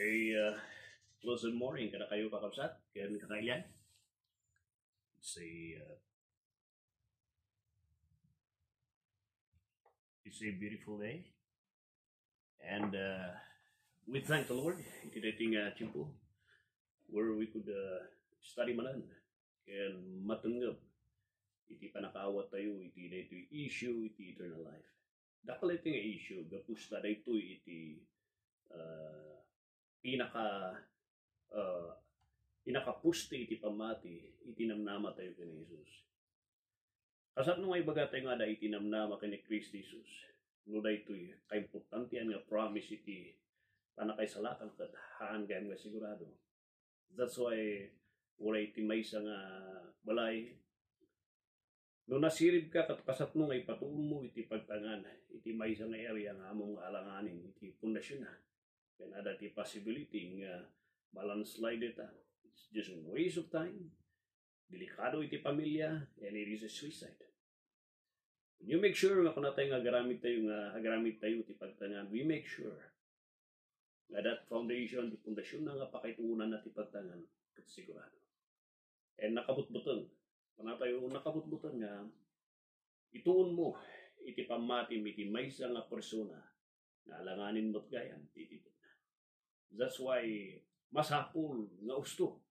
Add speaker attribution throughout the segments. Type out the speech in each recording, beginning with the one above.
Speaker 1: Hey, pleasant morning kada kayo kakabsat, ken kakailan. It's a, uh, it's a beautiful day, and we thank the Lord. Iti dating chimpo, where we could study manan, ken matanggap, iti panakawat tayo, iti dito issue, iti eternal life. Dakal iti nga issue, gapusta dito iti uh, pinaka uh, pinakapusti iti pamati iti namnama tayo kini Jesus. Kasat nung ay baga tayo nga da iti namnama kini Kristo Jesus. No da ito'y kaimportantian nga promise iti panakay salakan kat haan gayam nga sigurado. That's why wala iti may isang balay. No nasirib ka kat kasat nung ay patuon mo iti pagtangan iti may isang area nga among alanganin iti pundasyon na. Kaya ada ti possibility nga balanslide ita. It's just a waste of time. Delikado iti pamilya and it is a suicide. When you make sure nga kung natin nga garamit tayo iti pagtangan, we make sure nga that foundation, di pundasyon na nga pakituunan na ti pagtangan kat sigurado. And nakabutbutan. Kung tayo nakabutbutan nga ituon mo iti pamatim iti maysa nga persona na alanganin mo't gayam iti. That's why masapul nga usto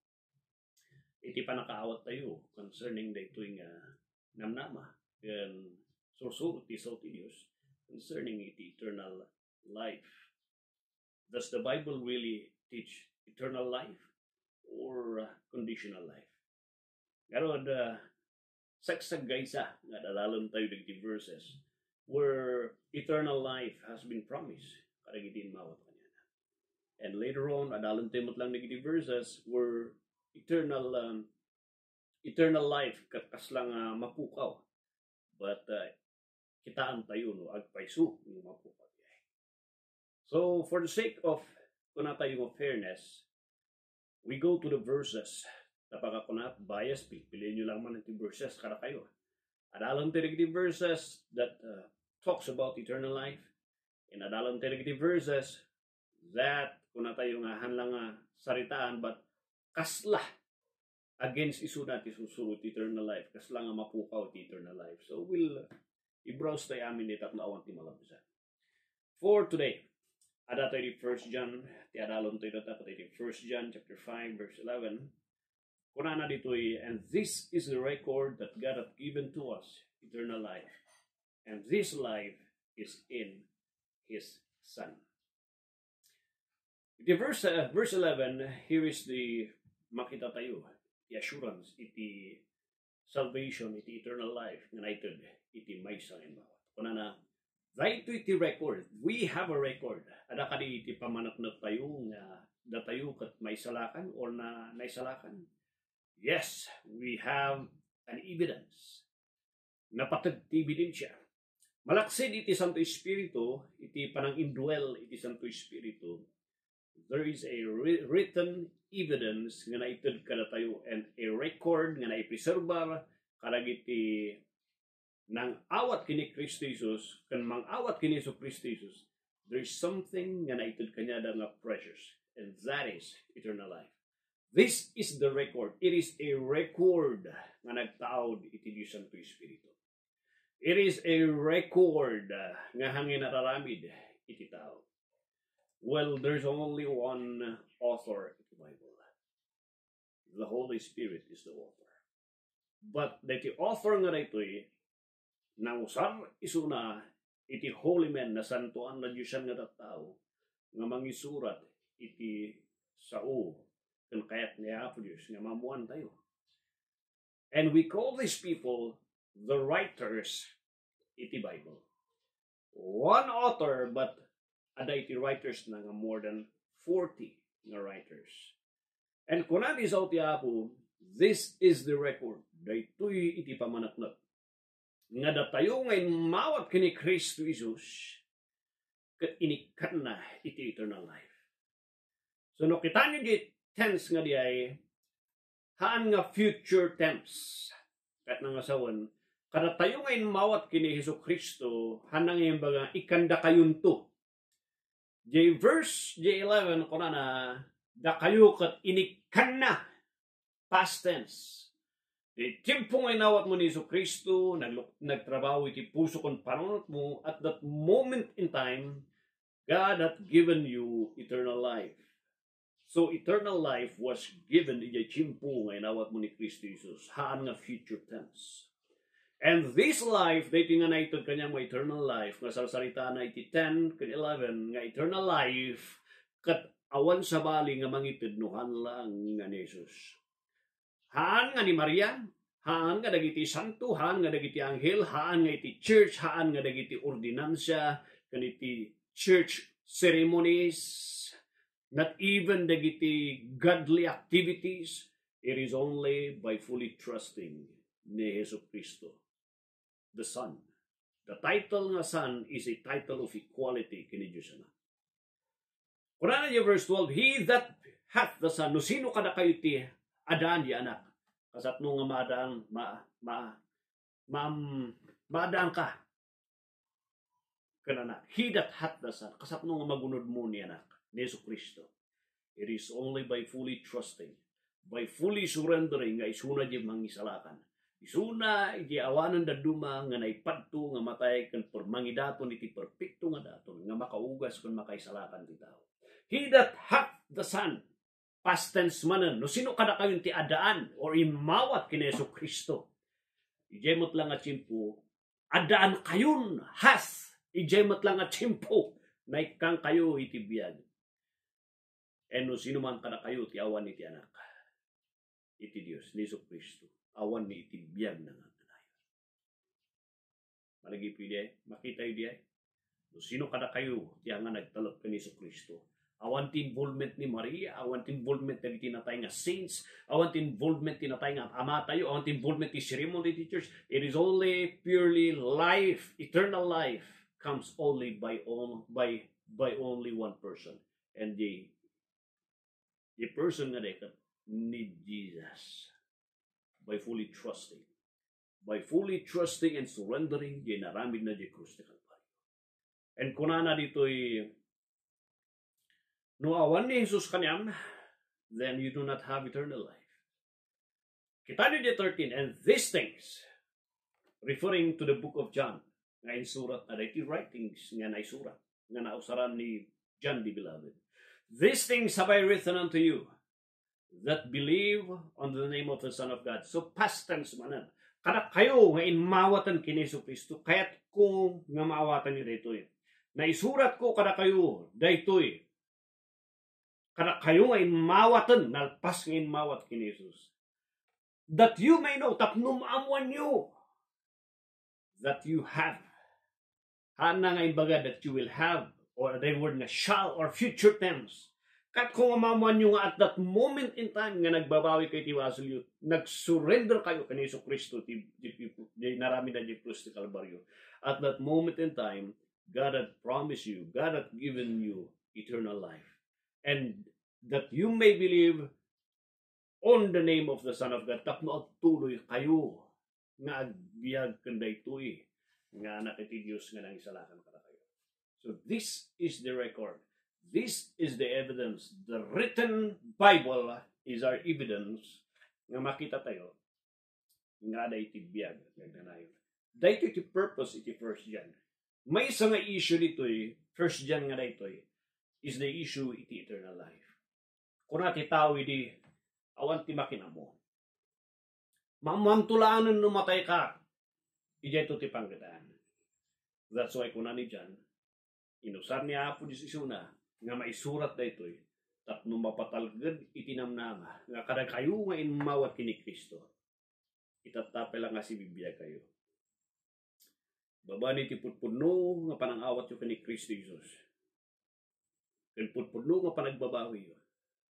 Speaker 1: iti panakaawat tayo concerning daytoy nga namnama and sursuro ti salty Dios concerning iti eternal life. Does the Bible really teach eternal life or conditional life? Garod sagsag gaysa nga dalalon tayo dagiti verses where eternal life has been promised kadagiti mawat. And later on, adalan tayo lang negative verses where eternal life kaslang mapukaw. But kitaan tayo no agpaisu yung mapukaw. So for the sake of kuna tayo of fairness, we go to the verses. Tapaka kunat bias piliin nyo lang man ng verses kada kayo. Adalan tayo negative verses that talks about eternal life. And adalan tayo negative verses that kuna tayo nga hanlang saritaan but kasla against isu natin susunod eternal life kasla nga mapukaw eternal life. So we'll i-browse tayo amin ni tatlo awan ti malabisan. For today, ada tayo di 1 John, ti adalon tayo data tayo di 1 John chapter 5 verse 11. Kuna na dito'y, and this is the record that God hath given to us, eternal life. And this life is in His Son. The verse 11, here is the makita tayo, the assurance, iti salvation, iti eternal life, nga naitod, iti maysa nga bawat. Kuna na, dahito iti record, we have a record. Ada kadi iti pamanatnat tayo nga datayo kat maisalakan or na naisalakan. Yes, we have an evidence. Napatag ti ebidensya. Malaksid iti Santo Espiritu, iti panang indwell iti Santo Espiritu. There is a written evidence nga naitod kada tayo and a record nga naipreserbar kadagiti nang awat kini Kristo Jesus kan mang-awat kini so Kristo Jesus. There is something nga naitod kanya nga precious, and that is eternal life. This is the record. It is a record nga nagtaod iti Dios Santo Espiritu. It is a record nga hangin nararamid iti tao. Well, there's only one author in the Bible. The Holy Spirit is the author. But the author nga dito'y nang usar isuna iti holy men na santuan na Diyosan nga tattao nga mangisurat iti sao ken kayat ni Apo Dios nga mamuan tayo. And we call these people the writers iti Bible. One author but ada iti writers na nga more than 40 nga writers. And kunan isaw ti Apo, this is the record. Daytoy iti pamanatnat. Nga datayo ngay mawat kini Kristo Jesus ket inikan na iti eternal life. So no kita nyo di tense nga di ay haan nga future tense. Kat nga sawan, kada tayo ngay mawat kini Hesus Kristo hanang yung baga ikanda kayunto. verse 11 ko na kayo kat inikan na past tense. Di tiempo nga inawat mo ni Isu Kristo, nagtrabaho iti puso kon panunot mo, at that moment in time, God hath given you eternal life. So eternal life was given iti tiempo nga inawat mo ni Kristo Jesus. Haan nga future tense. And this life, dating nga na ito kanyang mga eternal life, nga salsalita na iti 10 kan 11, nga eternal life, kat awan sa bali nga mangitidnuhan lang nga ni Jesus. Haan nga ni Maria, haan nga dagiti santo, haan nga dagiti anghel, haan nga iti church, haan nga dagiti ordinansya, kaniti church ceremonies, not even dagiti godly activities. It is only by fully trusting ni Jesu Kristo, the Son. The title nga Son is a title of equality kini Diyos na. Kurana niya verse 12, He that hath the Son, no sino kada kayo ti adaan di anak. Kasat nung nga maadaan ka. Kanana, He that hath the Son, kasat nung nga magunod mo ni anak, ni Yesu Kristo. It is only by fully trusting, by fully surrendering, nga isuna di mangisalakan. Isuna, iti awanan da duma, nga naipadto, nga matay, kan permangidaton, iti perfecto nga daton, nga makaugas, kan makaisalakan ti tao. He that hath the Son, past tense manan, no sino kada kayo ti adaan, or imawat kina Yesu Kristo. Ijemot lang at simpo, adaan kayon, has, ijemot lang at simpo, na ikang kayo iti biyag. And no sino man kada kayo, ti awan iti anak, iti Diyos, ni Yesu Kristo. Awan ni iti biyag na nga tayo. Malagi pwede, makita yun diya. No sino kada kayo, ti nga nagtalot ka ni Yesu Kristo. Awan ti involvement ni Maria, awan ti involvement na tinatay nga saints, awan ti involvement tinatay nga ama tayo, awan ti involvement ti ceremony ti church. It is only purely life, eternal life comes only by only one person. And the person nga dekat ni Jesus. By fully trusting and surrendering, di naramid na di krus ni Kalbaryo. And kunana dito'y, no awan ni Jesus kanyam, then you do not have eternal life. Kita ni 13, and these things, referring to the book of John, nga insurat, na iti writings nga naisurat, nga nausaran ni John the Beloved. These things have I written unto you, that believe on the name of the Son of God. So past tense manan. Kada kayo nga inmawatan kini Jesu Kristo, kaya't ko nga maawatan ni daytoy. Naisurat ko kada kayo daytoy. Kada kayo nga inmawatan, nalpas nga inmawat kini Jesus. That you may know, tapnum amuan nyo, that you have. Hana nga imbaga that you will have, or the word nga shall, or future tense. Kat kung amamuan nyo nga at that moment in time nga nagbabawi kay Tiwasulyo, nag-surrender kayo kay Yesu Kristo, narami na di krus ti Kalbaryo. At that moment in time, God had promised you, God had given you eternal life. And that you may believe on the name of the Son of God, tapno at tuloy kayo nga agbiag kanday tuy, nga anak iti Diyos nga nangisalakan kada kayo. So this is the record. This is the evidence. The written Bible is our evidence nga makita tayo nga da iti biyag. Dahito iti purpose iti 1 John. May isa nga issue dito 1 John nga dahito is the issue iti eternal life. Kung nati tao iti awan ti makina mo. Mamamtulaanan numatay ka. Ija ito ti panggitaan. That's why kung nani John, inusar niya po di isuna, nga maisurat da ito'y tapno mapatalgad itinamnama nga kada kayo nga inmawat kini Kristo itatapay lang nga si Biblia kayo babani ti putpuno nga panangawat yo kini Kristo Jesus ken putpuno nga panagbabawi yo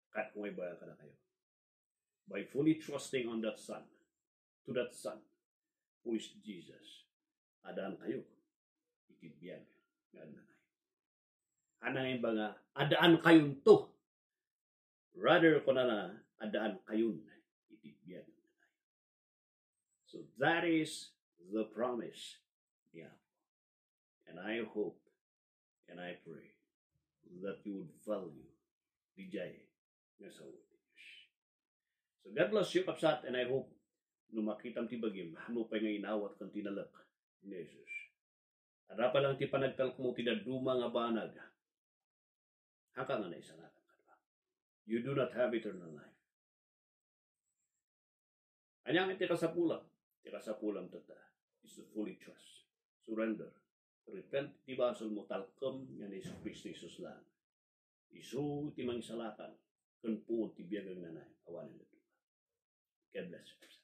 Speaker 1: kat kung ay bayan kada kayo by fully trusting on that Son, to that Son who is Jesus, adaan kayo itibiyag nga na anang iba nga, adaan kayon to. Rather ko na adaan kayon itibiyag. So that is the promise. Yeah. And I hope and I pray that you would value the jay nga sa Diyos. So God bless you, kapsat, and I hope no makitam ti bagim, ano pa nga inawat kang tinalak ni Jesus. Ada pa lang ti panagtalak mo ti daduma nga banag. Haka nga na isa na. You do not have eternal life. Anyang iti kasapulam. Iti kasapulam tata is to fully trust. Surrender. Repent ti basol mo talkom nga ni Kristo Jesus lang. Isu ti mangisalakan. Kun po ti biyagang nanay. Awanin ito. God bless you.